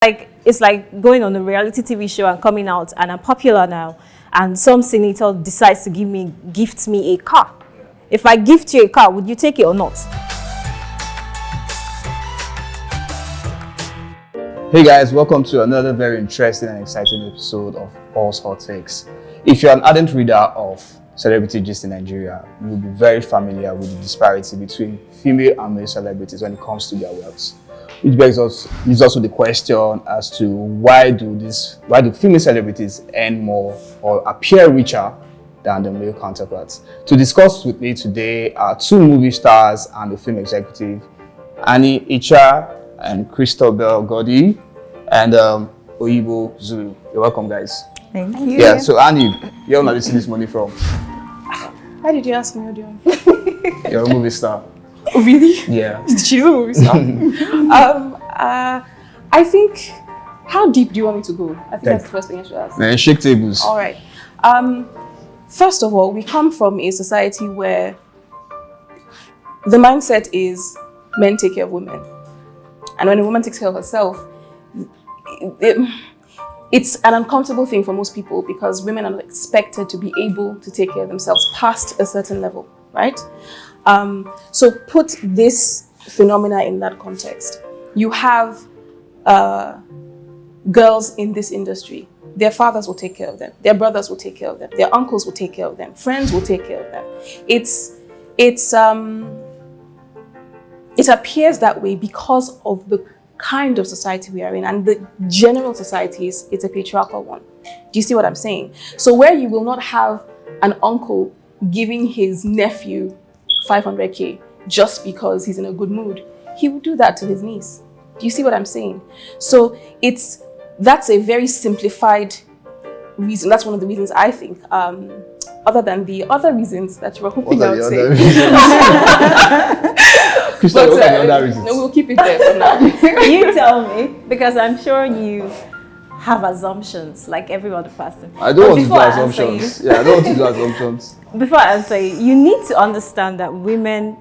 like it's like going on a reality TV show and coming out, and I'm popular now, and some senator decides to gift me a car. If I gift you a car, would you take it or not? Hey guys, welcome to another very interesting and exciting episode of All's Hot Takes. If you're an ardent reader of celebrity gist in Nigeria, you'll be very familiar with the disparity between female and male celebrities when it comes to their wealth. Which begs us is also the question as to why do female celebrities earn more or appear richer than the male counterparts? To discuss with me today are two movie stars and a film executive, Annie Icha and Christabel Godi, and Oyibo Zulu. You're welcome, guys. Thank you. Yeah, so Annie, you're not receiving this money from? Why did you ask me what do you want? You're a movie star. Oh, really? Yeah. She's a movie star. I think, how deep do you want me to go? I think that's the first thing I should ask. Man, shake tables. All right. First of all, we come from a society where the mindset is men take care of women. And when a woman takes care of herself, it's an uncomfortable thing for most people because women are expected to be able to take care of themselves past a certain level, right? So put this phenomena in that context. You have girls in this industry. Their fathers will take care of them. Their brothers will take care of them. Their uncles will take care of them. Friends will take care of them. It appears that way because of the kind of society we are in, and the general society it's a patriarchal one. Do you see what I'm saying? So where you will not have an uncle giving his nephew 500K just because he's in a good mood, he would do that to his niece. Do you see what I'm saying? So that's a very simplified reason. That's one of the reasons I think, other than the other reasons that you were hoping I would say. Crystal, what are the other reasons? No, we'll keep it there for now. You tell me, because I'm sure you have assumptions like every other person. I don't want to do assumptions. I don't want to do assumptions. Before I answer you need to understand that women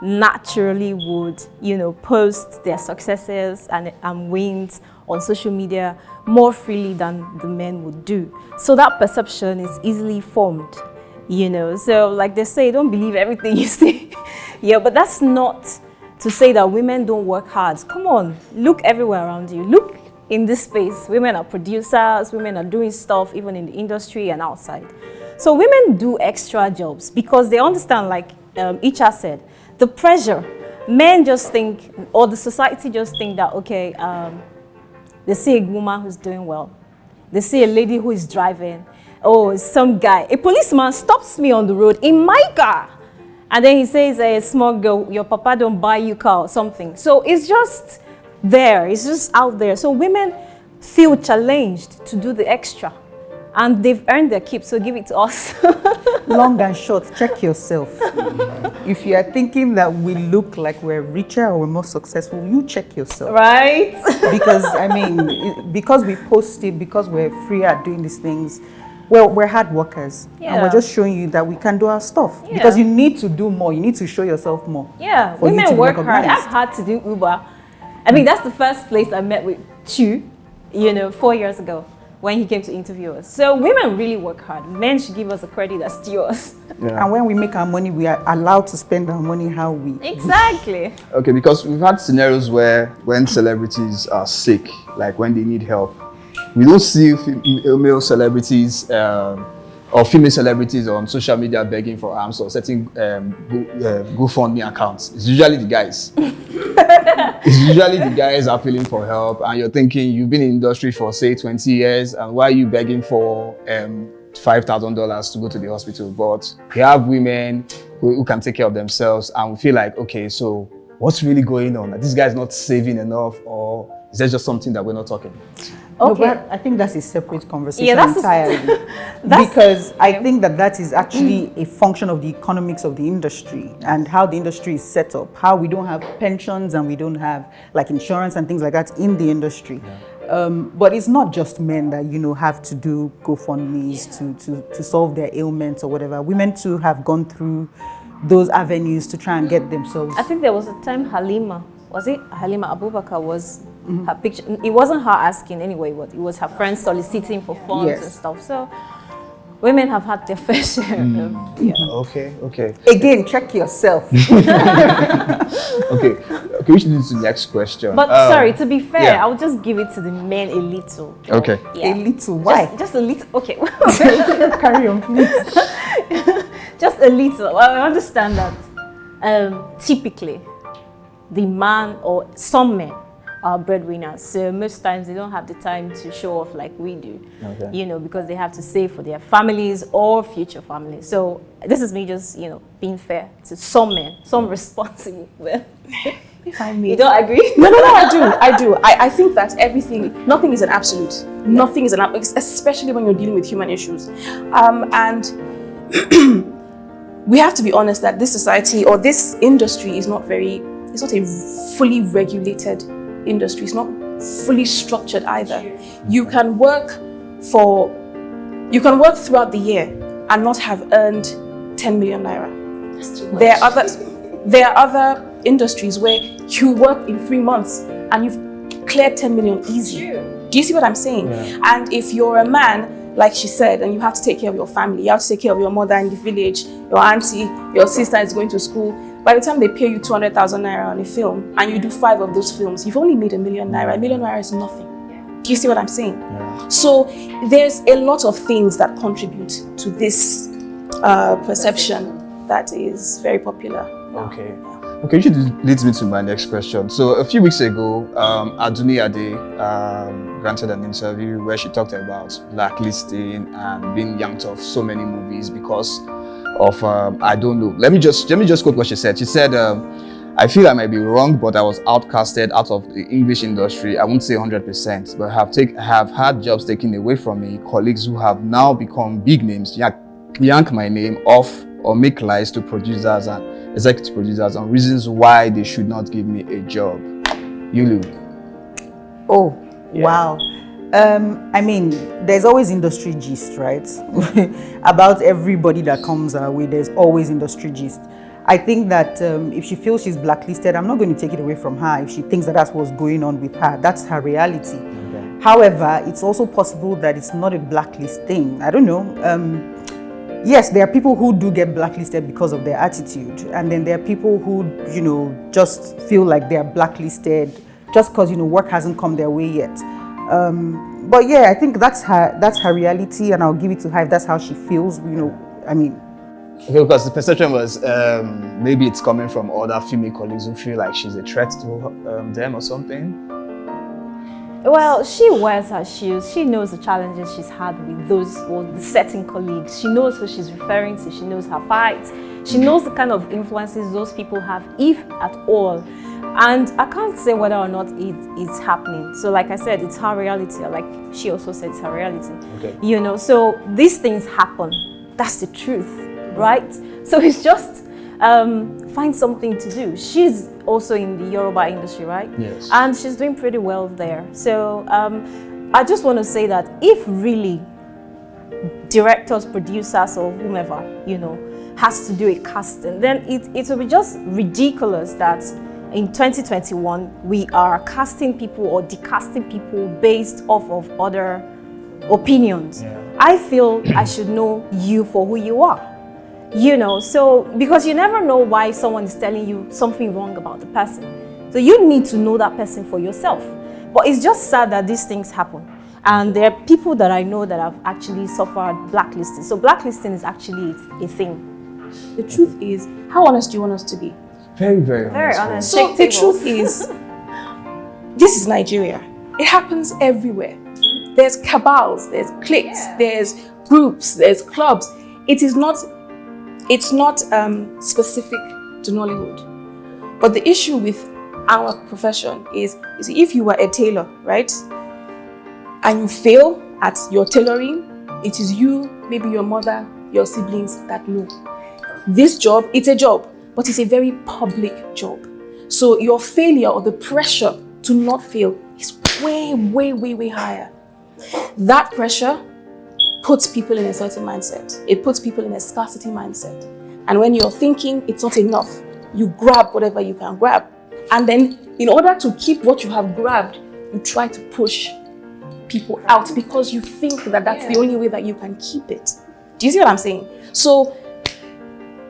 naturally would, post their successes and wins on social media more freely than the men would do. So that perception is easily formed, So like they say, don't believe everything you see. Yeah, but that's not to say that women don't work hard. Come on, look everywhere around you. Look in this space. Women are producers, women are doing stuff even in the industry and outside. So women do extra jobs because they understand, like Icha said, the pressure. Men just think, or the society just think that, okay, they see a woman who's doing well. They see a lady who is driving. Oh, some guy, a policeman stops me on the road in my car. And then he says, a small girl, your papa don't buy you car or something. So it's just there, it's just out there. So women feel challenged to do the extra. And they've earned their keep, so give it to us. Long and short, check yourself. If you are thinking that we look like we're richer or we're more successful, you check yourself. Right? Because, because we post it, because we're free at doing these things, well, we're hard workers. Yeah. And we're just showing you that we can do our stuff. Yeah. Because you need to do more. You need to show yourself more. Yeah, women work hard. I've had to do Uber. I mean, that's the first place I met with Chu, 4 years ago when he came to interview us. So women really work hard. Men should give us the credit that's due us. Yeah. And when we make our money, we are allowed to spend our money how we... Exactly. Okay, because we've had scenarios where when celebrities are sick, like when they need help, we don't see male celebrities or female celebrities on social media begging for arms or setting GoFundMe accounts. It's usually the guys. It's usually the guys appealing for help, and you're thinking you've been in the industry for say 20 years, and why are you begging for $5,000 to go to the hospital? But we have women who can take care of themselves, and we feel like, okay, so what's really going on? Are these guys not saving enough, or is that just something that we're not talking about? Okay. No, but I think that's a separate conversation entirely. Because I think that is actually a function of the economics of the industry and how the industry is set up, how we don't have pensions and we don't have like insurance and things like that in the industry. Yeah. But it's not just men that, have to do GoFundMes to solve their ailments or whatever. Women too have gone through those avenues to try and get themselves. I think there was a time Halima Abubakar was her picture. It wasn't her asking anyway, but it was her friends soliciting for funds and stuff. So women have had their fair share. Okay. Again, check yourself. Okay, we should do the next question. But sorry, to be fair, I'll just give it to the men a little. Okay. Yeah. A little. Why? Just a little. Okay. Carry on, please. Just a little. Well, I understand that typically the man or some men are breadwinners. So most times they don't have the time to show off like we do, because they have to save for their families or future families. So this is me just, being fair to some men, some responsible men. If I may. You don't agree? No, I do. I think that nothing is an absolute. Nothing is an absolute, especially when you're dealing with human issues. And we have to be honest that this society or this industry is not a fully regulated industry. It's not fully structured either. You can work throughout the year and not have earned 10 million naira. That's too much. There are other industries where you work in 3 months and you've cleared 10 million easy. Do you see what I'm saying? Yeah. And if you're a man, like she said, and you have to take care of your family, you have to take care of your mother in the village, your auntie, your sister is going to school. By the time they pay you 200,000 naira on a film and you do 5 of those films, you've only made 1 million naira. 1 million naira is nothing. Do you see what I'm saying? Yeah. So there's a lot of things that contribute to this perception that is very popular. Okay. Okay, which leads me to my next question. So a few weeks ago, Aduni Ade granted an interview where she talked about blacklisting and being yanked off so many movies because of I don't know. Let me just quote what she said. She said, "I feel I might be wrong, but I was outcasted out of the English industry. I won't say 100%, but have had jobs taken away from me. Colleagues who have now become big names yank my name off or make lies to producers and executive producers on reasons why they should not give me a job." Yulu. Oh, yeah. Wow. I mean, there's always industry gist, right? About everybody that comes our way, there's always industry gist. I think that if she feels she's blacklisted, I'm not going to take it away from her. If she thinks that that's what's going on with her, that's her reality. Okay. However, it's also possible that it's not a blacklist thing. I don't know. Yes, there are people who do get blacklisted because of their attitude. And then there are people who, just feel like they are blacklisted just because, work hasn't come their way yet. But yeah, I think that's her reality, and I'll give it to her if that's how she feels, Okay, because the perception was maybe it's coming from other female colleagues who feel like she's a threat to them or something. Well, she wears her shoes. She knows the challenges she's had with the certain colleagues. She knows who she's referring to. She knows her fights. She knows the kind of influences those people have, if at all. And I can't say whether or not it's happening. So like I said, it's her reality. Like she also said, it's her reality. Okay. So these things happen. That's the truth, right? So it's just find something to do. She's also in the Yoruba industry, right? Yes. And she's doing pretty well there. So I just want to say that if really directors, producers, or whomever, has to do a casting, then it will be just ridiculous that in 2021, we are casting people or decasting people based off of other opinions. Yeah. I feel I should know you for who you are. So because you never know why someone is telling you something wrong about the person. So you need to know that person for yourself. But it's just sad that these things happen. And there are people that I know that have actually suffered blacklisting. So blacklisting is actually a thing. The truth is, how honest do you want us to be? Very, very honest. Very honest. So the truth is, this is Nigeria. It happens everywhere. There's cabals, there's cliques, there's groups, there's clubs. It's not specific to Nollywood. But the issue with our profession is if you were a tailor, right? And you fail at your tailoring, it is you, maybe your mother, your siblings that know. This job, it's a job, but it's a very public job. So your failure or the pressure to not fail is way, way, way, way higher. That pressure puts people in a certain mindset. It puts people in a scarcity mindset. And when you're thinking it's not enough, you grab whatever you can grab. And then in order to keep what you have grabbed, you try to push people out because you think that that's the only way that you can keep it. Do you see what I'm saying? So,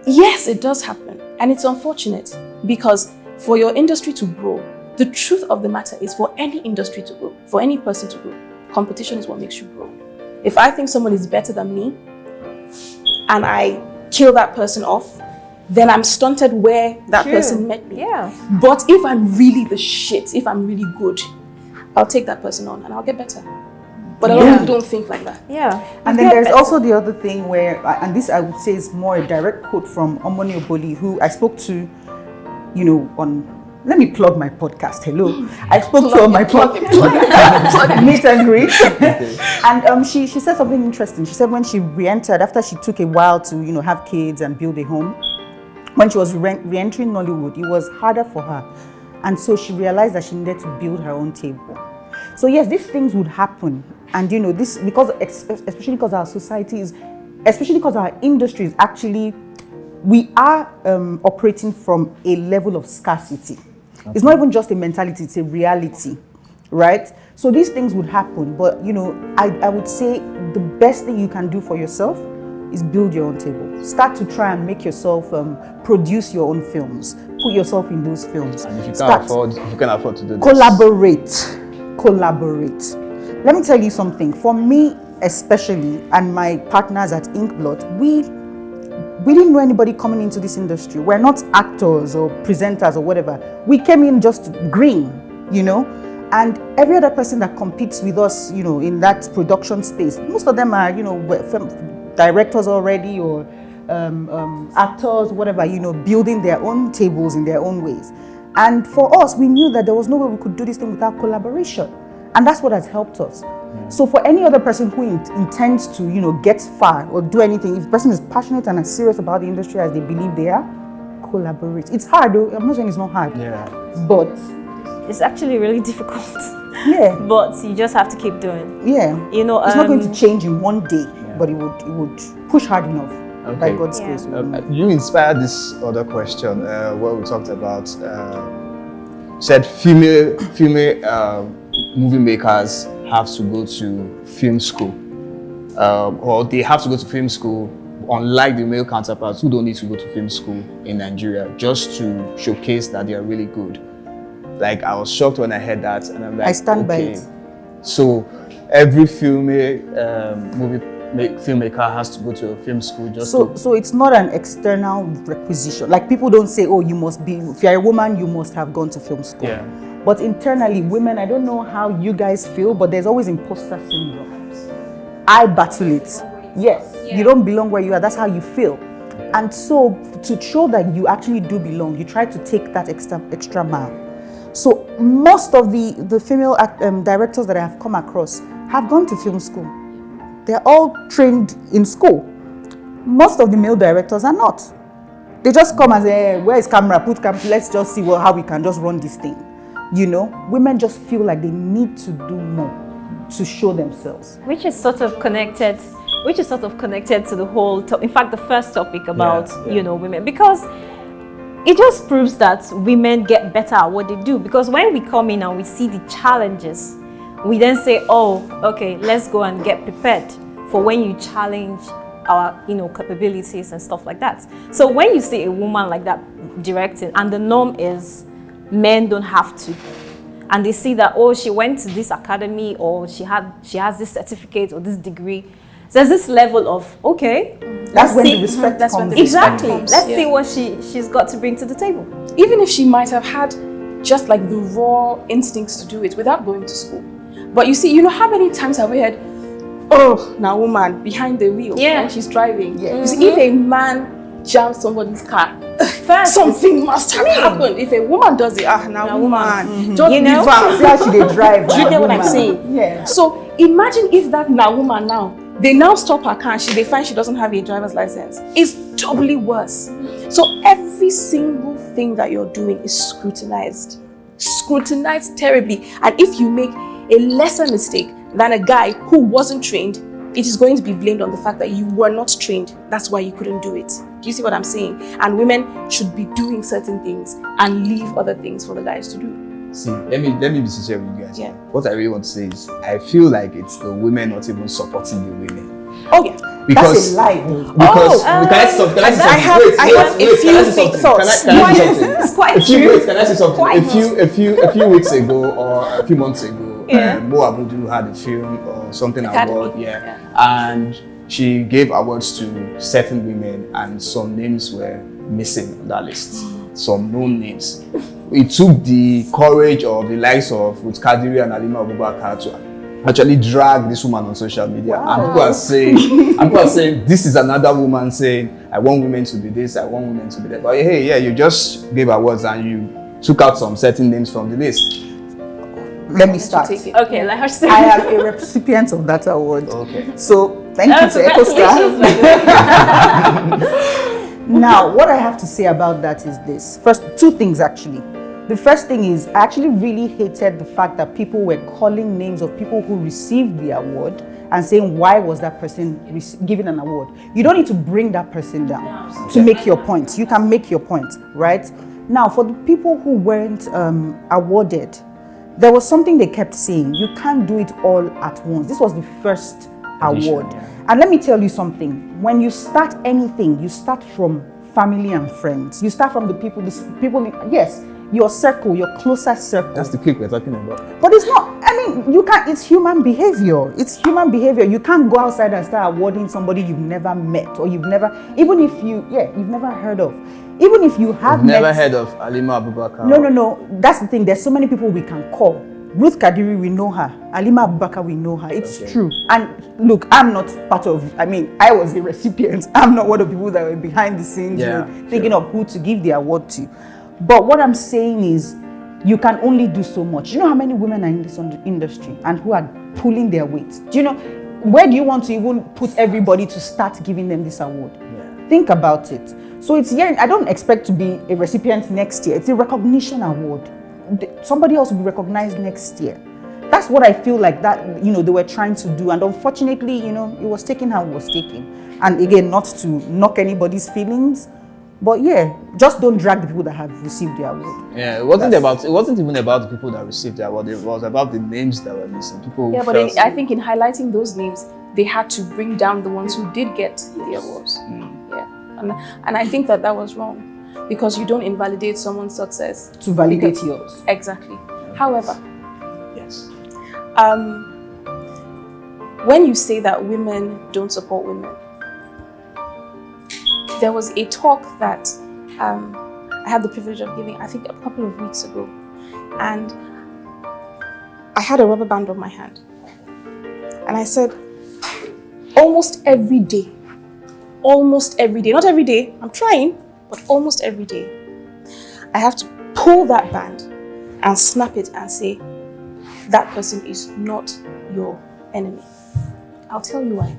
yes, it does happen. And it's unfortunate because for your industry to grow, the truth of the matter is for any industry to grow, for any person to grow, competition is what makes you grow. If I think someone is better than me and I kill that person off, then I'm stunted where that person met me. Yeah. But if I'm really the shit, if I'm really good, I'll take that person on and I'll get better. But a lot of people don't think like that. Yeah. And then there's also the other thing where, and this I would say is more a direct quote from Omoni Oboli, who I spoke to, you know, on, let me plug my podcast. Hello. I spoke to her on my podcast, meet and greet. And she said something interesting. She said when she re-entered, after she took a while to, you know, have kids and build a home, when she was re-entering Nollywood, it was harder for her. And so she realized that she needed to build her own table. So yes, these things would happen. And you know, this, because especially because our society is, especially because our industry is actually, we are operating from a level of scarcity. Okay. It's not even just a mentality, it's a reality, right? So these things would happen. But you know, I would say the best thing you can do for yourself is build your own table. Start to try and make yourself produce your own films. Put yourself in those films. And if you can't afford to do this, collaborate. Let me tell you something. For me, especially, and my partners at Inkblot, we didn't know anybody coming into this industry. We're not actors or presenters or whatever. We came in just green, you know. And every other person that competes with us, you know, in that production space, most of them are, you know, directors already or actors, whatever, you know, building their own tables in their own ways. And for us, we knew that there was no way we could do this thing without collaboration. And that's what has helped us. So for any other person who intends to, you know, get far or do anything, if the person is passionate and as serious about the industry as they believe they are, collaborate. It's hard though. I'm not saying it's not hard. Yeah. But it's actually really difficult. Yeah. But you just have to keep doing. Yeah. You know, it's not going to change in one day, but it would push hard enough. Okay. By God's grace. You inspired this other question where we talked about said female movie makers have to go to film school, or they have to go to film school, unlike the male counterparts who don't need to go to film school in Nigeria, just to showcase that they are really good. Like, I was shocked when I heard that, and I'm like, I stand by it. So every filmmaker has to go to a film school just so it's not an external requisition. Like, people don't say, oh, you must be, if you're a woman, you must have gone to film school. Yeah. But internally, women, I don't know how you guys feel, but there's always imposter syndrome. I battle it. Yes, you don't belong where you are. That's how you feel. And so to show that you actually do belong, you try to take that extra mile. So most of the female directors that I have come across have gone to film school. They're all trained in school. Most of the male directors are not. They just come and say, hey, where is camera? Put camera. Let's just see how we can just run this thing. You know, women just feel like they need to do more to show themselves. Which is sort of connected to the whole, in fact, the first topic about, you know, women. Because it just proves that women get better at what they do. Because when we come in and we see the challenges, we then say, oh, okay, let's go and get prepared for when you challenge our, you know, capabilities and stuff like that. So when you see a woman like that directing, and the norm is men don't have to, and they see that, oh, she went to this academy, or she has this certificate or this degree, so there's this level of, okay, that's when the respect comes. Exactly. Let's see what she's got to bring to the table. Even if she might have had just like the raw instincts to do it without going to school. But you see, you know, how many times have we heard, oh, now woman behind the wheel, and she's driving. Yeah. You see, if a man jams somebody's car, first, something must have happened. If a woman does it, now woman, just you know, see how she dey drive. Do you get what I'm saying? Yeah. So imagine if that now woman they now stop her car and they find she doesn't have a driver's license. It's doubly worse. So every single thing that you're doing is scrutinized terribly. And if you make a lesser mistake than a guy who wasn't trained, it is going to be blamed on the fact that you were not trained. That's why you couldn't do it. Do you see what I'm saying? And women should be doing certain things and leave other things for the guys to do. See, let me be sincere with you guys. Yeah. What I really want to say is, I feel like it's the women not even supporting the women. Oh yeah. Because that's a lie, though. Can I say something? I have a few things. Can I say something? It's quite true. Wait, can I say something? A few weeks ago or a few months ago, Mo Abudu had a film or something award, and she gave awards to certain women, and some names were missing on that list. Some known names. It took the courage of the likes of Ruth Kadiri and Halima Abubakar to actually drag this woman on social media. Wow. And people are saying, this is another woman saying, I want women to be this, I want women to be that. But hey, yeah, you just gave awards and you took out some certain names from the list. Let me start. Okay, let her say. I am a recipient of that award. Okay. So thank you to EcoStar. Now, what I have to say about that is this. First, two things actually. The first thing is, I actually really hated the fact that people were calling names of people who received the award and saying, why was that person given an award? You don't need to bring that person down to make your point. You can make your point, right? Now, for the people who weren't awarded, there was something they kept saying. You can't do it all at once. This was the first award. And let me tell you something. When you start anything, you start from family and friends. You start from the people, yes, your circle, your closest circle. That's the clique we're talking about. But it's not, I mean, you can't, it's human behavior. It's human behavior. You can't go outside and start awarding somebody you've never met or you've never, even if you've never heard of. Even if you have never heard of Halima Abubakar. No. That's the thing. There's so many people we can call. Ruth Kadiri, we know her. Halima Abubakar, we know her. It's true. And look, I'm not part of, I was a recipient. I'm not one of the people that were behind the scenes, thinking of who to give the award to. But what I'm saying is, you can only do so much. You know how many women are in this industry and who are pulling their weight? Do you know, where do you want to even put everybody to start giving them this award? Yeah. Think about it. So it's I don't expect to be a recipient next year. It's a recognition award. Somebody else will be recognized next year. That's what I feel like that, they were trying to do. And unfortunately, it was taken how it was taken. And again, not to knock anybody's feelings, but just don't drag the people that have received the award. Yeah, it wasn't even about the people that received the award. It was about the names that were missing. But I think in highlighting those names, they had to bring down the ones who did get the awards. Yeah, and I think that was wrong, because you don't invalidate someone's success to validate yours. Exactly. However, yes. When you say that women don't support women, there was a talk that I had the privilege of giving, I think a couple of weeks ago, and I had a rubber band on my hand, and I said, almost every day, not every day, I'm trying, but almost every day, I have to pull that band and snap it and say, that person is not your enemy. I'll tell you why.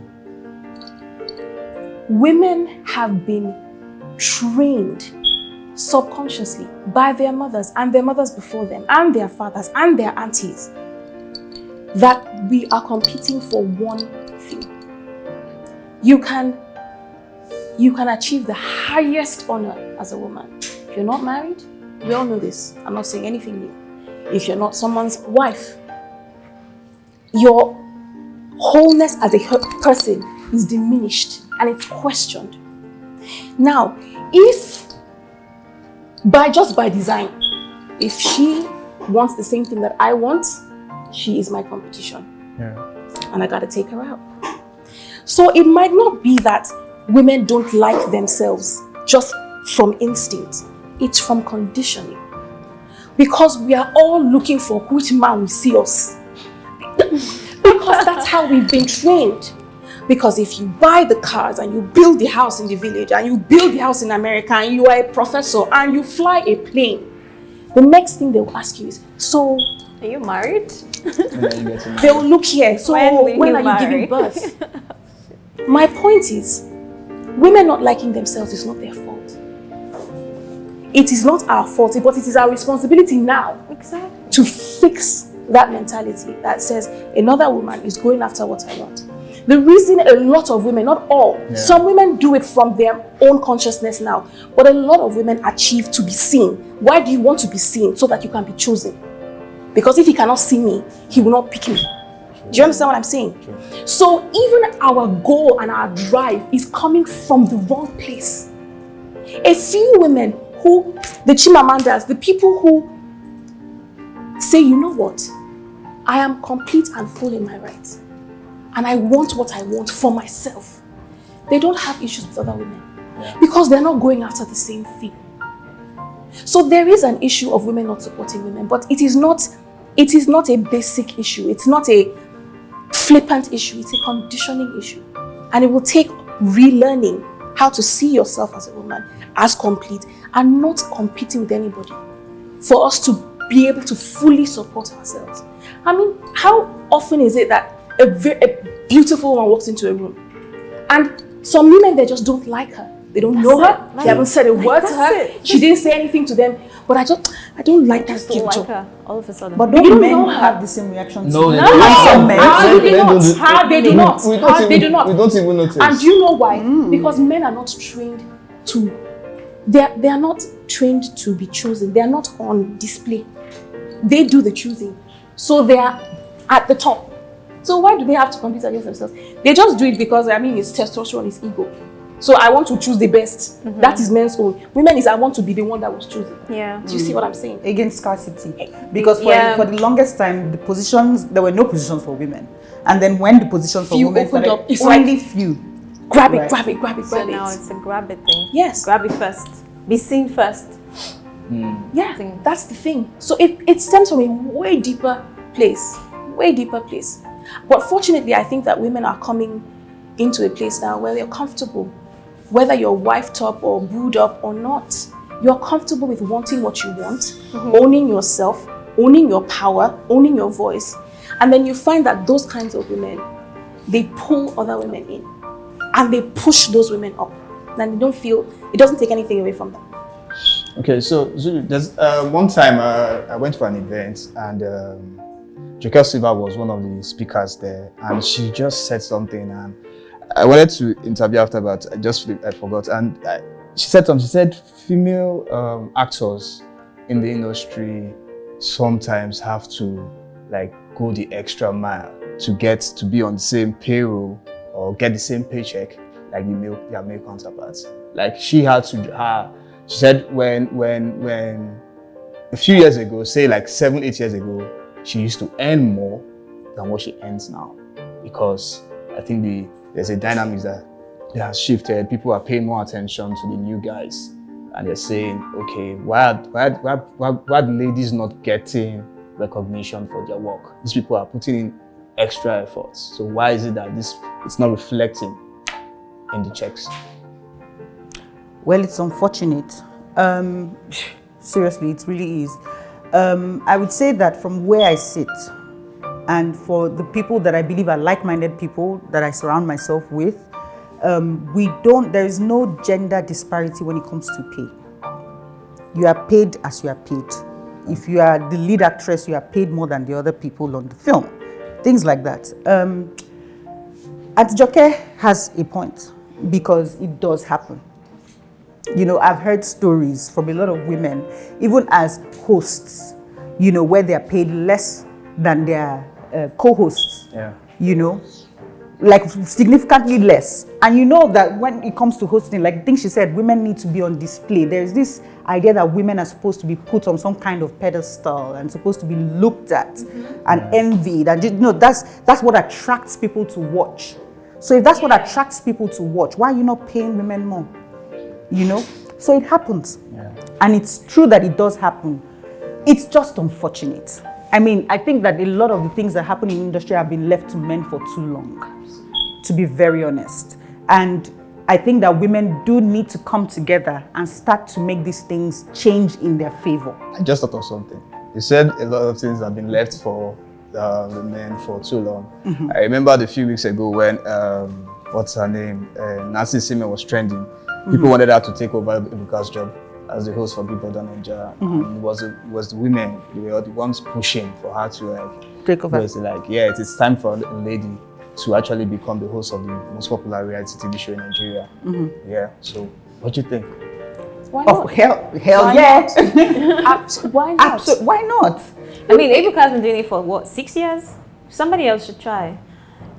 Women have been trained subconsciously by their mothers and their mothers before them and their fathers and their aunties that we are competing for one thing. You can achieve the highest honor as a woman. If you're not married, we all know this. I'm not saying anything new. If you're not someone's wife, your wholeness as a person is diminished and it's questioned. Now, if by design, if she wants the same thing that I want, she is my competition. Yeah. And I gotta take her out. So it might not be that women don't like themselves just from instinct. It's from conditioning. Because we are all looking for which man will see us. Because that's how we've been trained. Because if you buy the cars and you build the house in the village and you build the house in America and you are a professor and you fly a plane, the next thing they will ask you is, so, are you married? They will look here. So when are you giving birth? My point is, women not liking themselves is not their fault. It is not our fault, but it is our responsibility now to fix that mentality that says another woman is going after what I want. The reason a lot of women, not all, some women do it from their own consciousness now, but a lot of women achieve to be seen. Why do you want to be seen? So that you can be chosen. Because if he cannot see me, he will not pick me. Do you understand what I'm saying? Sure. So even our goal and our drive is coming from the wrong place. A few women who, the Chimamandas, the people who say, you know what? I am complete and full in my rights. And I want what I want for myself. They don't have issues with other women. Because they're not going after the same thing. So there is an issue of women not supporting women, but it is not a basic issue. It's not a flippant issue. It's a conditioning issue. And it will take relearning how to see yourself as a woman, as complete, and not competing with anybody for us to be able to fully support ourselves. I mean, how often is it that a beautiful woman walks into a room and some women, they just don't like her. They don't know her. They haven't said a word to her. She didn't say anything to them. But I don't like that don't like her all of a sudden. But don't men have the same reaction? No, they do not. They do not. We don't even notice. And do you know why? Because men are not trained to. They are not trained to be chosen. They are not on display. They do the choosing, so they are at the top. So why do they have to compete against themselves? They just do it because it's testosterone, it's ego. So I want to choose the best. That is men's own. Women is I want to be the one that was chosen. Yeah. Do you see what I'm saying? Against scarcity. Because for the longest time, there were no positions for women. And then when the positions for women opened up, it's only like few. Grab it, grab it, grab it, So grab it. now it's a grab it thing. Yes. Grab it first. Be seen first. Yeah, that's the thing. So it stems from a way deeper place. Way deeper place. But fortunately, I think that women are coming into a place now where they're comfortable. Whether you're wifed up or booed up or not, you're comfortable with wanting what you want, owning yourself, owning your power, owning your voice. And then you find that those kinds of women, they pull other women in and they push those women up. And they don't feel, it doesn't take anything away from them. Okay, so Zulu, there's one time I went for an event and Jokel Silva was one of the speakers there, and she just said something, and I wanted to interview after, but I forgot. And she said something. She said female actors in the industry sometimes have to go the extra mile to be on the same payroll or get the same paycheck like their male counterparts. She had to. She said when a few years ago, say 7-8 years ago, she used to earn more than what she earns now, because I think there's a dynamic that has shifted. People are paying more attention to the new guys, and they're saying, okay, why are the ladies not getting recognition for their work? These people are putting in extra efforts. So why is it that it's not reflecting in the checks? Well, it's unfortunate. Seriously, it really is. I would say that from where I sit, and for the people that I believe are like-minded people that I surround myself with, there is no gender disparity when it comes to pay. You are paid as you are paid. If you are the lead actress, you are paid more than the other people on the film. Things like that. Joke has a point, because it does happen. I've heard stories from a lot of women, even as hosts, where they're paid less than their co-hosts. Yeah. Significantly less. And that when it comes to hosting, I think she said, women need to be on display. There's this idea that women are supposed to be put on some kind of pedestal and supposed to be looked at and envied. And that's what attracts people to watch. So if that's what attracts people to watch, why are you not paying women more? So it happens. Yeah. And it's true that it does happen. It's just unfortunate. I think that a lot of the things that happen in the industry have been left to men for too long, to be very honest. And I think that women do need to come together and start to make these things change in their favor. I just thought of something. You said a lot of things have been left for the men for too long. I remember a few weeks ago when, what's her name? Nancy Simon was trending. People wanted her to take over Ebuka's job as the host for BBNaija. It was the women, they were the ones pushing for her to take over. It is time for a lady to actually become the host of the most popular reality TV show in Nigeria. Yeah. So what do you think? Why not? Oh, hell yeah. Why not? Why not? I mean, Ebuka has been doing it for what, 6 years? Somebody else should try,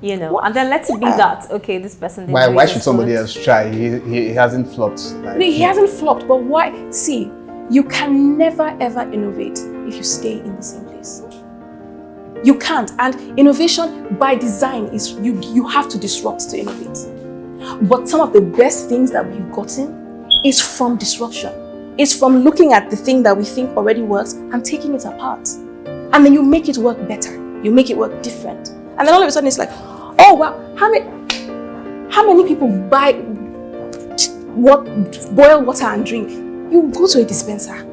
you know, and then let it be that, okay, this person did Why should somebody else try? He hasn't flopped. Like, He hasn't flopped, but why? See, you can never ever innovate if you stay in the same place. You can't, and innovation by design is you have to disrupt to innovate. But some of the best things that we've gotten is from disruption. It's from looking at the thing that we think already works and taking it apart. And then you make it work better. You make it work different. And then all of a sudden it's like, oh wow, how many people boil water and drink? You go to a dispenser.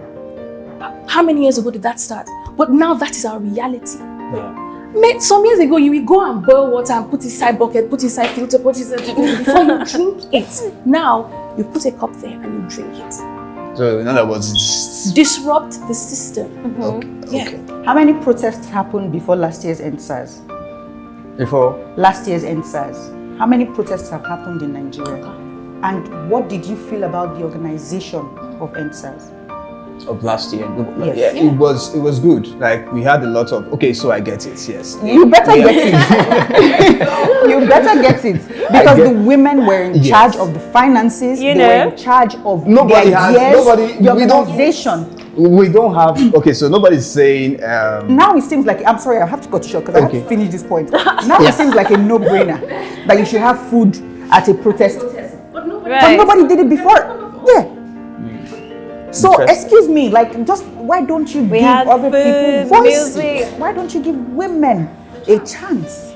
How many years ago did that start? But now that is our reality. Yeah. Some years ago, you will go and boil water and put inside bucket, put inside filter, put inside before you drink it. Now, you put a cup there and you drink it. So in other words, disrupt the system. Okay. Yeah. Okay. How many protests happened before last year's EndSARS? Before Last year's EndSARS. How many protests have happened in Nigeria? And what did you feel about the organization of EndSARS? of last year, Yes. yeah, it was good. Like we had a lot of so I get it. Yes, you better get it. You better get it because the women were in charge of the finances. They were in charge of the ideas, the organization. We don't have so nobody's saying now it seems like, I'm sorry, I have to cut you short because I have to finish this point. Now it seems like a no-brainer that you should have food at a protest. But nobody did it before. Yeah. So excuse me, like just why don't you give other people voices? Music. Why don't you give women a chance?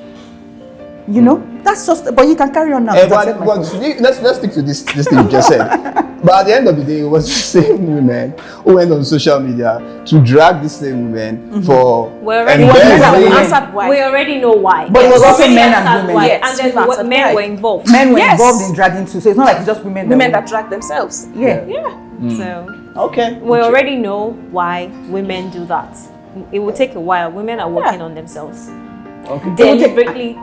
You know, that's just. But you can carry on now. Let's stick to this thing you just said. But at the end of the day, it was the same women who went on social media to drag the same women for. We already know why. But it was also men and women. Yes. And then men were involved. Men were involved in dragging too. So it's not like it's just women. Women that drag themselves. Yeah. So okay. We already know why women do that. It will take a while. Women are working on themselves. Okay. Deliberately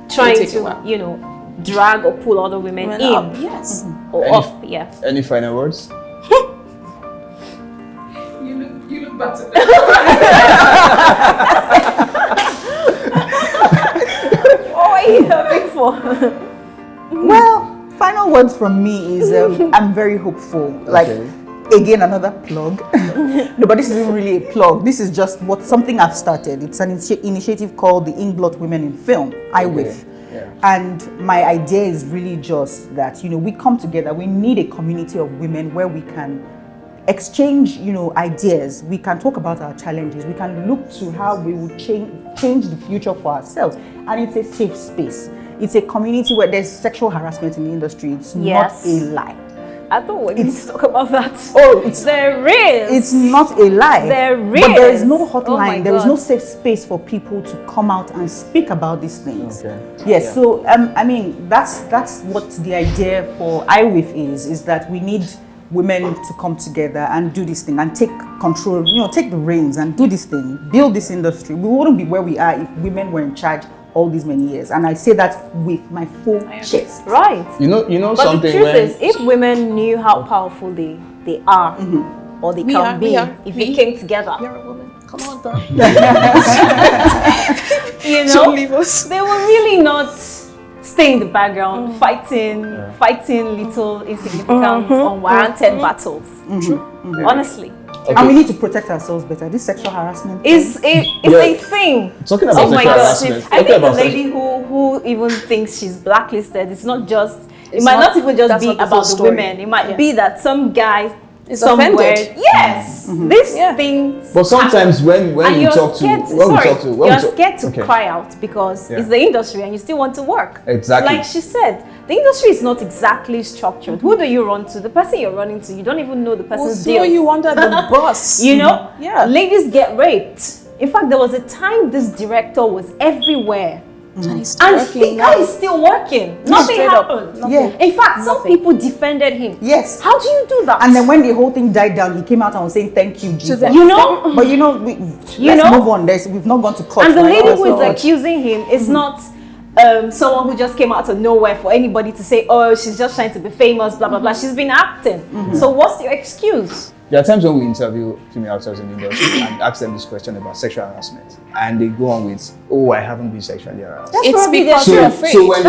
trying to, drag or pull other women in. Up. Yes. Or off. Yeah. Any final words? You look better. Big four. Well, final words from me is I'm very hopeful. Like again, another plug. No, but this isn't really a plug. This is just something I've started. It's an initiative called the Inglot Women in Film, IWIF. Yeah. And my idea is really just that, we come together. We need a community of women where we can exchange, ideas. We can talk about our challenges. We can look to how we will change the future for ourselves. And it's a safe space. It's a community where there's sexual harassment in the industry. It's not a lie. I thought we need to talk about that. There is. It's not a lie. There is. But there is no hotline. There is no safe space for people to come out and speak about these things. Okay. Yes. Yeah. So I mean, that's what the idea for IWIF is that we need women to come together and do this thing and take control. Take the reins and do this thing. Build this industry. We wouldn't be where we are if women were in charge all these many years, and I say that with my full chest. Right. You know but something. The truth is, if women knew how powerful they are, or they can be, if we came together. You're a woman. Come on, girl. Don't leave us. They will really not stay in the background, fighting little insignificant, unwarranted battles. Honestly. Okay. And we need to protect ourselves better. This sexual harassment is a thing. Talking about sexual harassment. I think the lady who even thinks she's blacklisted, it might not even just be about the women. It might be that some guy somewhere offended. Yes. This thing. But sometimes when we talk to you're scared to cry out because it's the industry and you still want to work. Exactly. Like she said, the industry is not exactly structured. Who do you run to? The person you're running to, you don't even know the person's deal. You under the bus. Yeah. Ladies get raped. In fact, there was a time this director was everywhere. And the guy is still working. Nothing happened. In fact, some people defended him. Yes. How do you do that? And then when the whole thing died down, he came out and was saying thank you, Jesus. But let's move on. We've not gone to court. And the lady who is accusing him is not someone who just came out of nowhere for anybody to say, oh, she's just trying to be famous, blah, blah, blah. She's been acting. So what's your excuse? There are times when we interview female actors in the industry and ask them this question about sexual harassment, and they go on with, "Oh, I haven't been sexually harassed." It's because you're afraid. So when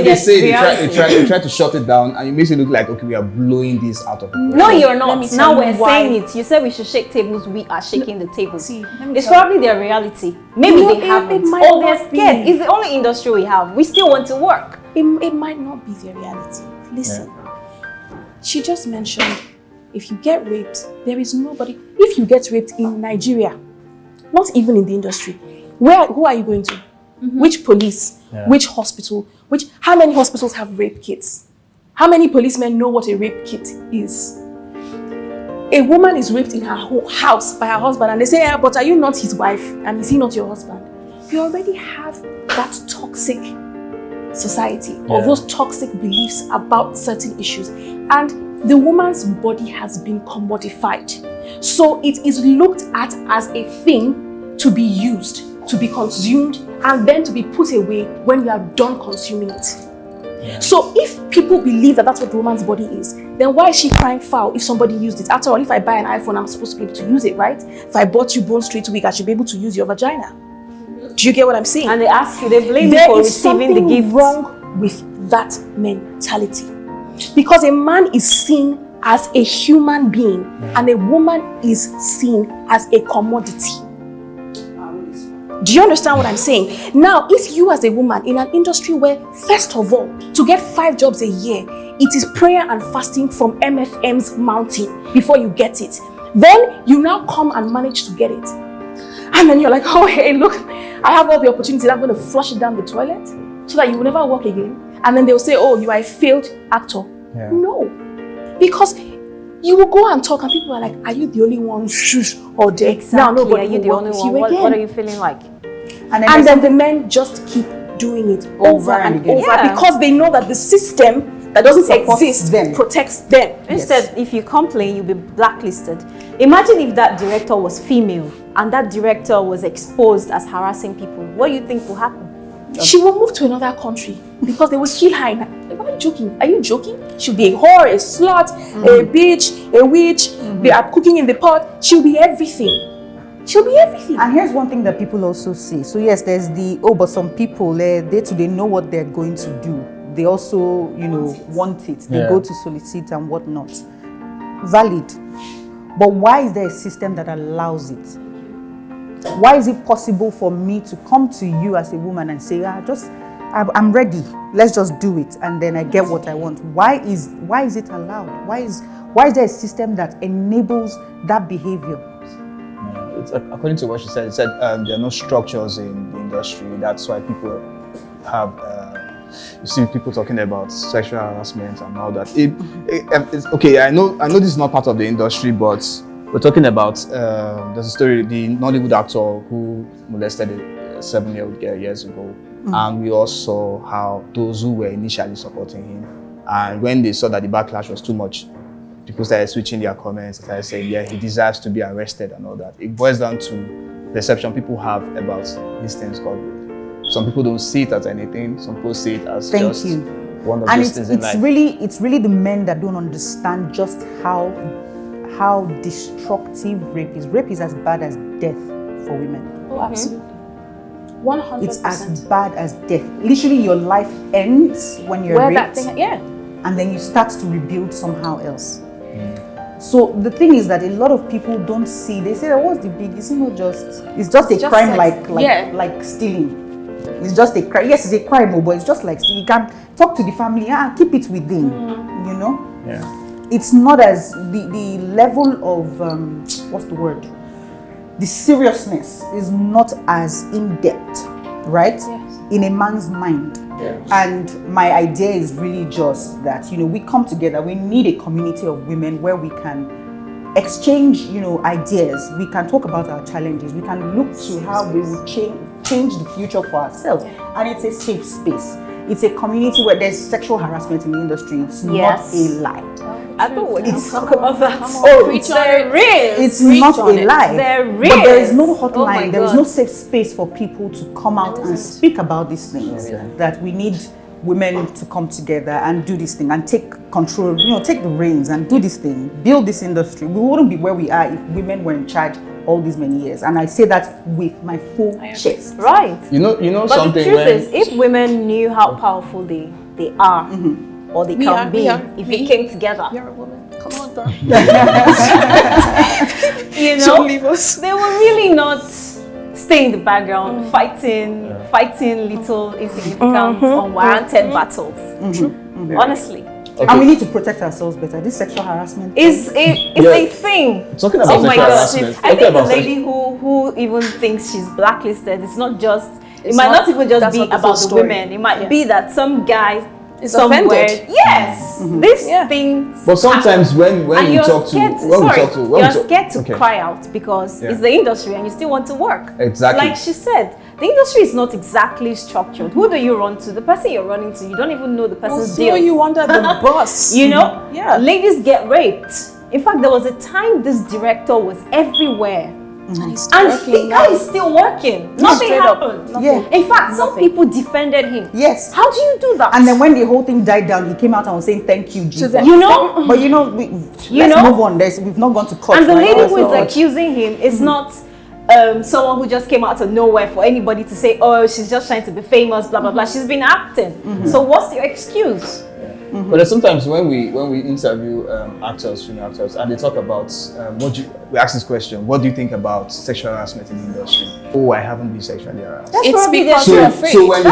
they try to shut it down, and it makes it look like, okay, we are blowing this out of the No, you're not. me tell Now you we're why. saying it. You said we should shake tables. We are shaking the tables. See, It's probably their reality. Maybe No, they haven't. it might Or they're not scared. be. It's the only industry we have. We still want to work. It might not be their reality. Listen, she just mentioned, if you get raped, there is nobody. If you get raped in Nigeria, not even in the industry, who are you going to? Which police? Which hospital? How many hospitals have rape kits? How many policemen know what a rape kit is? A woman is raped in her house by her husband, and they say, "Yeah, but are you not his wife? And is he not your husband?" You already have that toxic society or those toxic beliefs about certain issues, and the woman's body has been commodified. So it is looked at as a thing to be used, to be consumed, and then to be put away when you are done consuming it. So if people believe that that's what the woman's body is, then why is she crying foul if somebody used it? After all, if I buy an iPhone, I'm supposed to be able to use it, right? If I bought you Bone Street Week, I should be able to use your vagina. Do you get what I'm saying? And they ask you, they blame you There for is receiving the something gift. wrong with that mentality. Because a man is seen as a human being and a woman is seen as a commodity. Do you understand what I'm saying? Now, if you as a woman in an industry where, first of all, to get 5 jobs a year, it is prayer and fasting from MFM's mountain before you get it. Then you now come and manage to get it. And then you're like, "Oh, hey, look, I have all the opportunities. I'm going to flush it down the toilet so that you will never work again." And then they'll say, "Oh, you are a failed actor." Yeah. No. Because you will go and talk and people are like, "Are you the only one who's shush or there?" Exactly. Now nobody Are you the will only work with one? you What again. are you feeling like? And then the men just keep doing it over and again. over Yeah. because they know that the system that doesn't Supports exist them. protects them. Instead, if you complain, you'll be blacklisted. Imagine if that director was female and that director was exposed as harassing people. What do you think will happen? She will move to another country because they will kill her. Are you joking? Are you joking? She'll be a whore, a slut, a bitch, a witch. They are cooking in the pot. She'll be everything. She'll be everything. And here's one thing that people also say. So yes, there's but some people, they know what they're going to do. They also, want it. They go to solicit and whatnot. Valid. But why is there a system that allows it? Why is it possible for me to come to you as a woman and say, I'm ready, let's just do it, and then I get what I want? Why is it allowed? Why is there a system that enables that behavior? It's, according to what she said, there are no structures in the industry. That's why people have, you see people talking about sexual harassment and all that. It's, okay, I know this is not part of the industry, but we're talking about, there's a story, the Nollywood actor who molested a 7-year-old girl years ago. And we all saw how those who were initially supporting him, and when they saw that the backlash was too much, people started switching their comments, started saying, yeah, he deserves to be arrested and all that. It boils down to perception people have about these things called rape. Some people don't see it as anything. Some people see it as one of those things in life. It's really the men that don't understand just how destructive rape is. Rape is as bad as death for women. Oh, absolutely. 100%. It's as bad as death. Literally, your life ends when you're raped, and then you start to rebuild somehow else. So the thing is that a lot of people don't see. They say, "What's the big? It's just a crime like stealing. It's just a crime. Yes, it's a crime, but it's just like stealing. You can talk to the family, keep it within. Yeah. It's not as the level of what's the word? The seriousness is not as in-depth, right? Yes. In a man's mind. Yes. And my idea is really just that, we come together. We need a community of women where we can exchange, ideas. We can talk about our challenges. We can look to how we will change the future for ourselves. And it's a safe space. It's a community where there's sexual harassment in the industry. It's not a lie. I thought we didn't talk about that. There is. It's not a lie. There is. But there is no hotline. Oh my there is God. no safe space for people to come out and speak about these things. Yeah. That we need women to come together and do this thing and take control, take the reins and do this thing, build this industry, we wouldn't be where we are if women were in charge all these many years. And I say that with my full chest. Right. You know But something. the truth is, if women knew how powerful they are, or they can be, if they came together, You're a woman. Come on, girl. Don't leave us. They will really not stay in the background fighting little insignificant, unwarranted battles. Honestly. Okay. And we need to protect ourselves better. This sexual harassment is a thing. Talking about my sexual gosh. harassment. I think the lady who even thinks she's blacklisted, it's not just, it might not even just be about the women. It might be that some guy is somewhere, offended. Yes, this thing. But sometimes when we talk to, you're scared to cry out because it's the industry and you still want to work. Exactly. Like she said, the industry is not exactly structured. Who do you run to? The person you're running to, you don't even know the person's deal. You under the bus. Yeah. Ladies get raped. In fact, there was a time this director was everywhere. And he's still working. He's still working. Nothing happened. In fact, some people defended him. Yes. How do you do that? And then when the whole thing died down, he came out and was saying, "Thank you, Jesus." But let's move on. We've not gone to court. And the lady who is accusing him is not someone who just came out of nowhere for anybody to say, "Oh, she's just trying to be famous," blah blah blah. She's been acting. So what's your excuse? But there's sometimes when we interview female actors, and they talk about we ask this question: what do you think about sexual harassment in the industry? Oh, I haven't been sexually harassed. It's because they're afraid. So when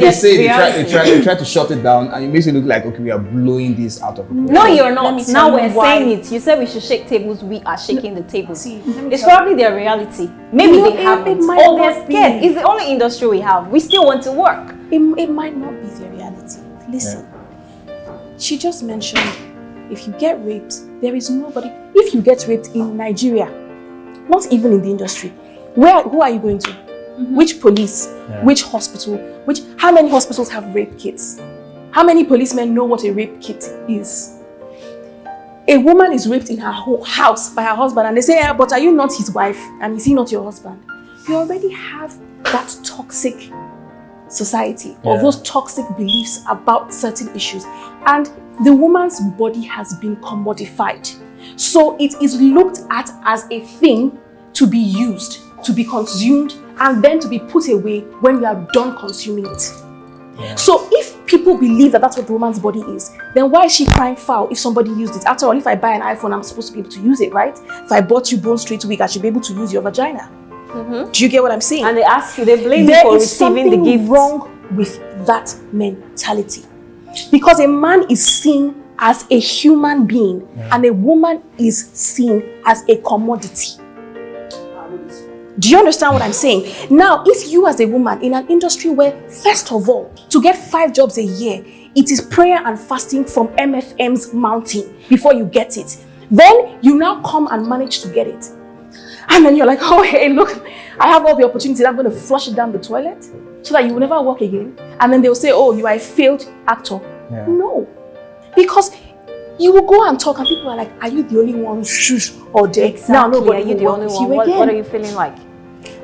they say they try to shut it down, and it makes it look like, okay, we are blowing this out of proportion. No, you're not. Now we're saying it. You said we should shake tables. We are shaking the tables. It's probably their reality. Maybe they haven't. Or they're scared. It's the only industry we have. We still want to work. It might not be their reality. Listen. She just mentioned, if you get raped, there is nobody. If you get raped in Nigeria, not even in the industry, who are you going to? Which police? Which hospital? How many hospitals have rape kits? How many policemen know what a rape kit is? A woman is raped in her house by her husband, and they say, but are you not his wife? And is he not your husband? You already have that toxic society or those toxic beliefs about certain issues, and the woman's body has been commodified, so it is looked at as a thing to be used, to be consumed, and then to be put away when we are done consuming it. So if people believe that that's what the woman's body is, then why is she crying foul if somebody used it? After all, if I buy an iPhone, I'm supposed to be able to use it, right? If I bought you Bone Street Week, I should be able to use your vagina. Do you get what I'm saying? And they ask you, they blame you for receiving the gift. Wrong with that mentality, because a man is seen as a human being and a woman is seen as a commodity. Do you understand what I'm saying? Now, if you as a woman in an industry where, first of all, to get 5 jobs a year, it is prayer and fasting from MFM's mountain before you get it, then you now come and manage to get it. And then you're like, oh, hey, look, I have all the opportunities. I'm going to flush it down the toilet so that you will never work again. And then they'll say, oh, you are a failed actor. No. Because you will go and talk and people are like, are you the only one who's all day? Exactly. Now nobody are you the only one? What are you feeling like?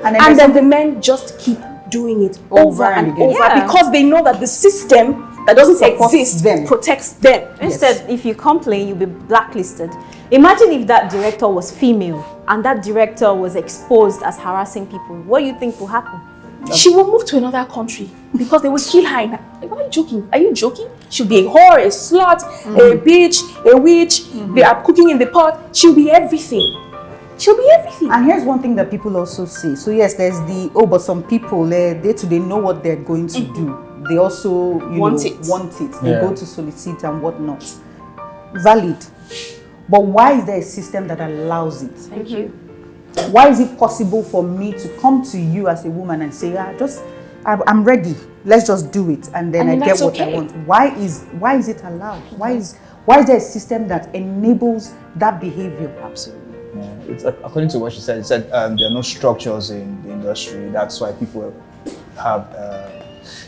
And then the men just keep doing it over and over because they know that the system that doesn't exist protects them. Instead, if you complain, you'll be blacklisted. Imagine if that director was female and that director was exposed as harassing people. What do you think will happen? She will move to another country because they will kill her. Why are you joking? Are you joking? She'll be a whore, a slut, a bitch, a witch. They are cooking in the pot. She'll be everything. She'll be everything. And here's one thing that people also say. So yes, there's but some people, they know what they're going to do. They also want it. They go to solicit and whatnot. Valid. But why is there a system that allows it? Thank you. Why is it possible for me to come to you as a woman and say, I'm ready, let's just do it, and then I get what I want? Why is it allowed? Why is there a system that enables that behavior? Absolutely. It's according to what she said. She said there are no structures in the industry. That's why people have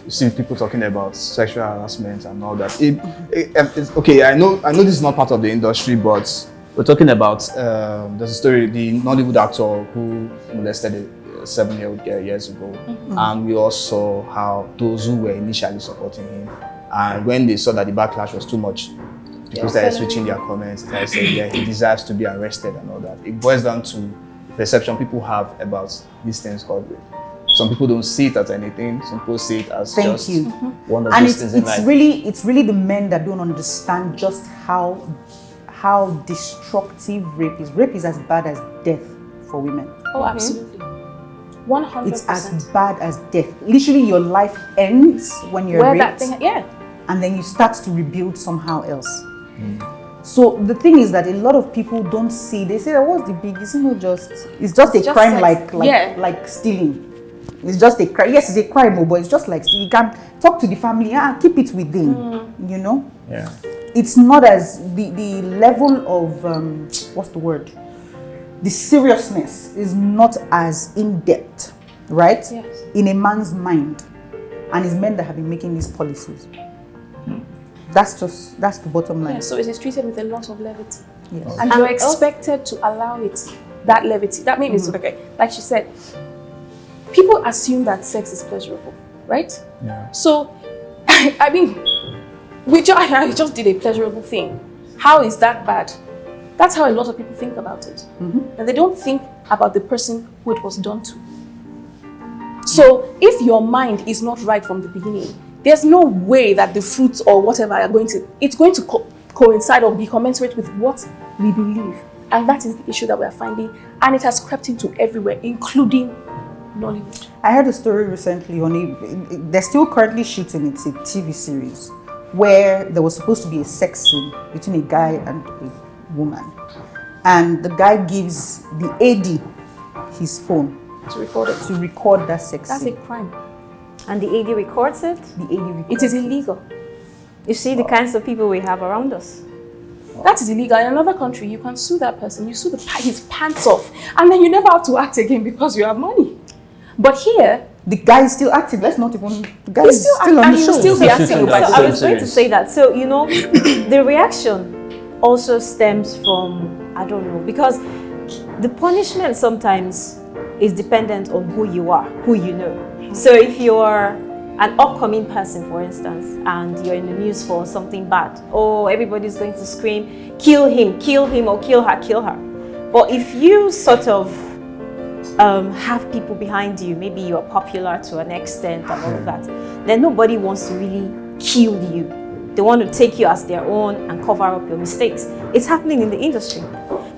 you see people talking about sexual harassment and all that. It's okay. I know this is not part of the industry, but we're talking about there's a story, the Nollywood actor who molested a 7-year-old girl years ago, and we all saw how those who were initially supporting him, and when they saw that the backlash was too much, people started switching their comments. They said, yeah, he deserves to be arrested and all that. It boils down to perception people have about these things called rape. Some people don't see it as anything. Some people see it as one of those things in life. It's really the men that don't understand just how destructive rape is. Rape is as bad as death for women. Oh, absolutely. 100%. It's as bad as death. Literally, your life ends when you're raped. And then you start to rebuild somehow else. So the thing is that a lot of people don't see. They say, "What's the big? It's not just. It's just a crime like stealing. It's just a crime. Yes, it's a crime, but it's just like stealing. You can talk to the family. Keep it within. You know. Yeah. It's not as the level of what's the word? The seriousness is not as in depth, right? Yes. In a man's mind, and it's men that have been making these policies. That's the bottom line. Yeah, so it is treated with a lot of levity. Yes. And you're expected to allow that levity. That means, okay, like she said, people assume that sex is pleasurable, right? Yeah. So, I mean, I just did a pleasurable thing. How is that bad? That's how a lot of people think about it. And they don't think about the person who it was done to. So, if your mind is not right from the beginning, there's no way that the fruits or whatever it's going to coincide or be commensurate with what we believe. And that is the issue that we're finding. And it has crept into everywhere, including Nollywood. I heard a story recently they're still currently shooting it. It's a TV series where there was supposed to be a sex scene between a guy and a woman. And the guy gives the AD his phone To record it. to record that sex That's scene. a crime. And the AD records it. The AD records It is illegal. You see the kinds of people we have around us. That is illegal. In another country, you can sue that person. You sue his pants off. And then you never have to act again because you have money. But here, The guy is still active. Let's not even. The guy he's is still still on and the he show. will still be acting. So But I was going to say that. So, you know, the reaction also stems from, I don't know, because the punishment sometimes is dependent on who you are, who you know. So if you're an upcoming person, for instance, and you're in the news for something bad, everybody's going to scream, kill him, or kill her, kill her. But if you sort of have people behind you, maybe you're popular to an extent and all of that, then nobody wants to really kill you. They want to take you as their own and cover up your mistakes. It's happening in the industry.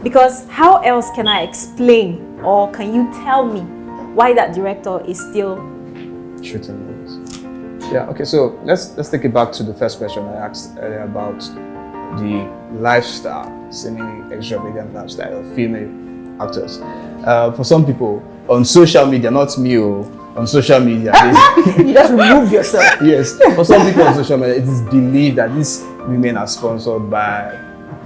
Because how else can I explain, or can you tell me why that director is still shooting movies? Yeah, okay, so let's take it back to the first question I asked earlier about the lifestyle, seemingly extravagant lifestyle of female actors. For some people on social media, not me, on social media, You just removed yourself. yes, for some people on social media, it is believed that these women are sponsored by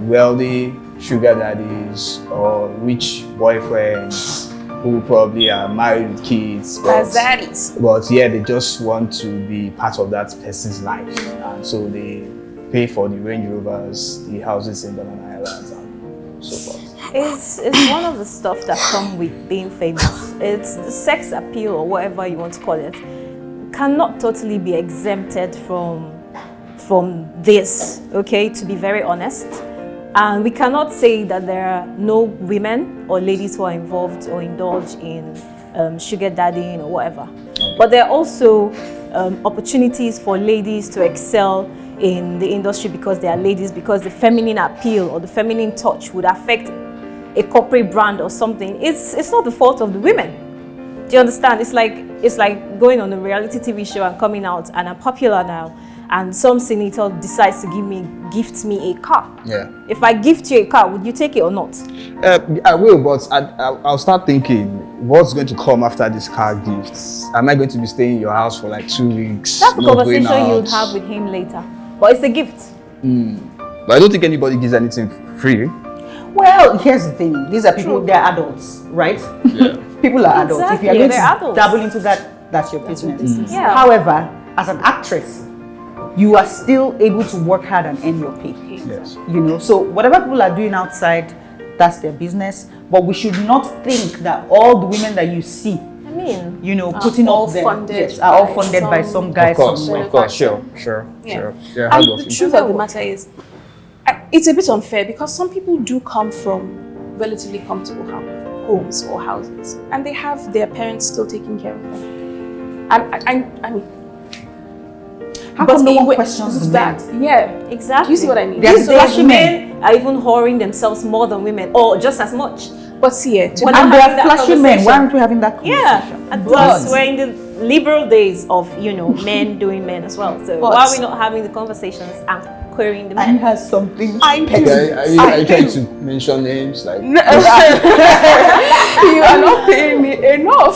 wealthy sugar daddies or rich boyfriends who probably are married with kids. But yeah, they just want to be part of that person's life. And so they pay for the Range Rovers, the houses in Banana Islands, and so forth. It's one of the stuff that comes with being famous. It's the sex appeal, or whatever you want to call it, cannot totally be exempted from this, okay, to be very honest. And we cannot say that there are no women or ladies who are involved or indulge in sugar daddying or whatever. But there are also opportunities for ladies to excel in the industry because they are ladies, because the feminine appeal or the feminine touch would affect a corporate brand or something. It's not the fault of the women. Do you understand? It's like going on a reality TV show and coming out, and I'm popular now, and some senator decides to gift me a car. Yeah. If I gift you a car, would you take it or not? I will, but I'll start thinking, what's going to come after this car gifts? Am I going to be staying in your house for like 2 weeks? That's the conversation you'd have with him later. But it's a gift. But I don't think anybody gives anything free. Well, here's the thing. These are people, they're adults, right? Yeah. People are adults. If you're going to adults. dabble into that, that's your business. Yeah. However, as an actress, you are still able to work hard and earn your pay. Yes. You know, so whatever people are doing outside, that's their business. But we should not think that all the women that you see mean? You know, putting all up there. funded Yes, are all by funded by some guy Of course, somewhere. sure. Yeah. They're And hardworking. the truth of the matter is, it's a bit unfair because some people do come from relatively comfortable homes or houses, and they have their parents still taking care of them. And I mean, How come no one questions that? that? Yeah, Exactly. you see what I mean? There's These flashy days, men. men are even whoring themselves more than women, or just as much. But see, We're not And there having are that flashy men. conversation. Why aren't we having that conversation? Yeah, and plus we're in the liberal days of, you know, men doing men as well. So But- why are we not having the conversations and querying the And men? has something. I do. Okay, are you trying to mention names? Like, You are not paying me enough.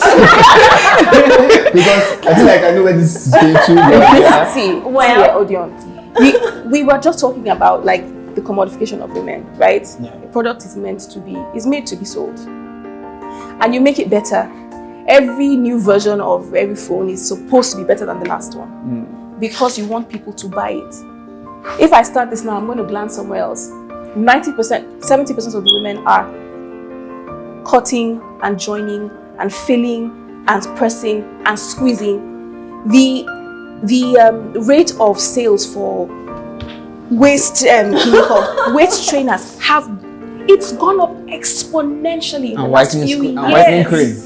because I feel like I know where this is going to. But yeah. See, Well- Odeon, we were just talking about like the commodification of women, right? Yeah. A product is made to be sold, and you make it better. Every new version of every phone is supposed to be better than the last one because you want people to buy it. If I start this now, I'm going to glance somewhere else. 90%, 70% of the women are cutting and joining and filling and pressing and squeezing. The rate of sales for waist waist trainers it's gone up exponentially in the And last whitening few years. whitening cream.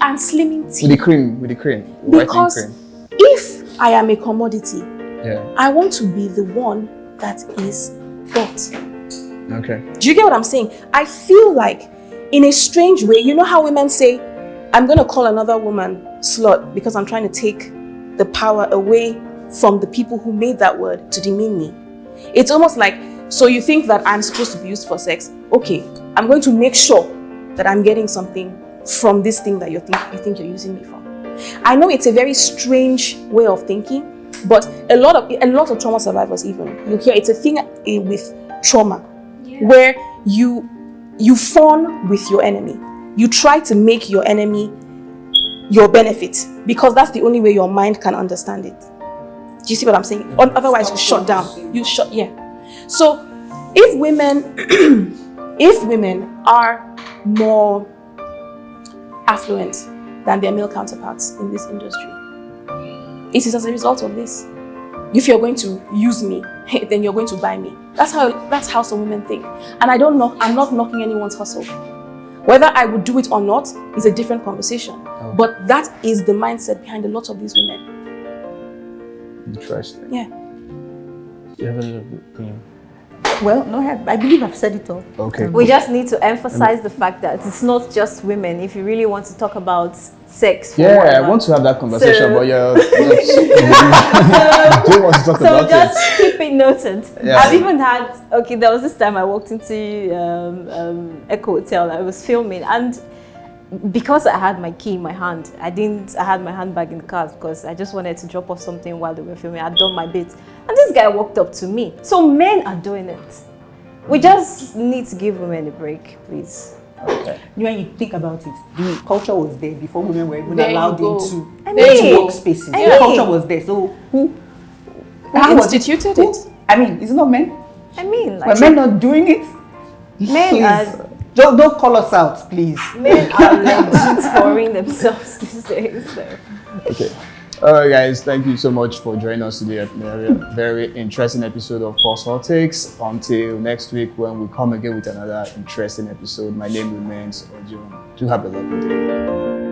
And slimming With tea. the cream. Whitening Because cream. if I am a commodity, Yeah. I want to be the one that is bought. Okay. Do you get what I'm saying? I feel like, in a strange way, you know how women say, I'm going to call another woman slut because I'm trying to take the power away from the people who made that word to demean me. It's almost like, so you think that I'm supposed to be used for sex? Okay, I'm going to make sure that I'm getting something from this thing that you think you're using me for. I know it's a very strange way of thinking, but a lot of trauma survivors, even you hear it's a thing with trauma, where you fawn with your enemy. You try to make your enemy your benefit because that's the only way your mind can understand it. Do you see what I'm saying? Otherwise, you shut down. Yeah. So, if women are more affluent than their male counterparts in this industry, it is as a result of this. If you're going to use me, then you're going to buy me. That's how some women think. And I'm not knocking anyone's hustle. Whether I would do it or not is a different conversation. Oh. But that is the mindset behind a lot of these women. Interesting. Yeah. You have a little opinion? Well, no, I believe I've said it all. Okay. We just need to emphasize the fact that it's not just women. If you really want to talk about sex, for Yeah, I whatever. want to have that conversation, So- but you're not, don't want to talk So about just it. keep it noted. Yeah. I've even had, there was this time I walked into Echo Hotel. I was filming, and because I had my key in my hand, I had my handbag in the car because I just wanted to drop off something while they were filming. I'd done my bit, and this guy walked up to me. So men are doing it. We just need to give women a break, please. Okay. When you think about it, the culture was there before women were even There you allowed go. into I mean, workspaces. I The mean- culture was there. So who instituted who- it. I mean, is it not men? I mean, Were like, men not doing it? men Please, are don't call us out, please. men are legit scoring themselves these days. So. Okay. All right, guys. Thank you so much for joining us today at a very interesting episode of Pulse Hot Takes. Until next week, when we come again with another interesting episode, my name remains Ojo. Do have a lovely day.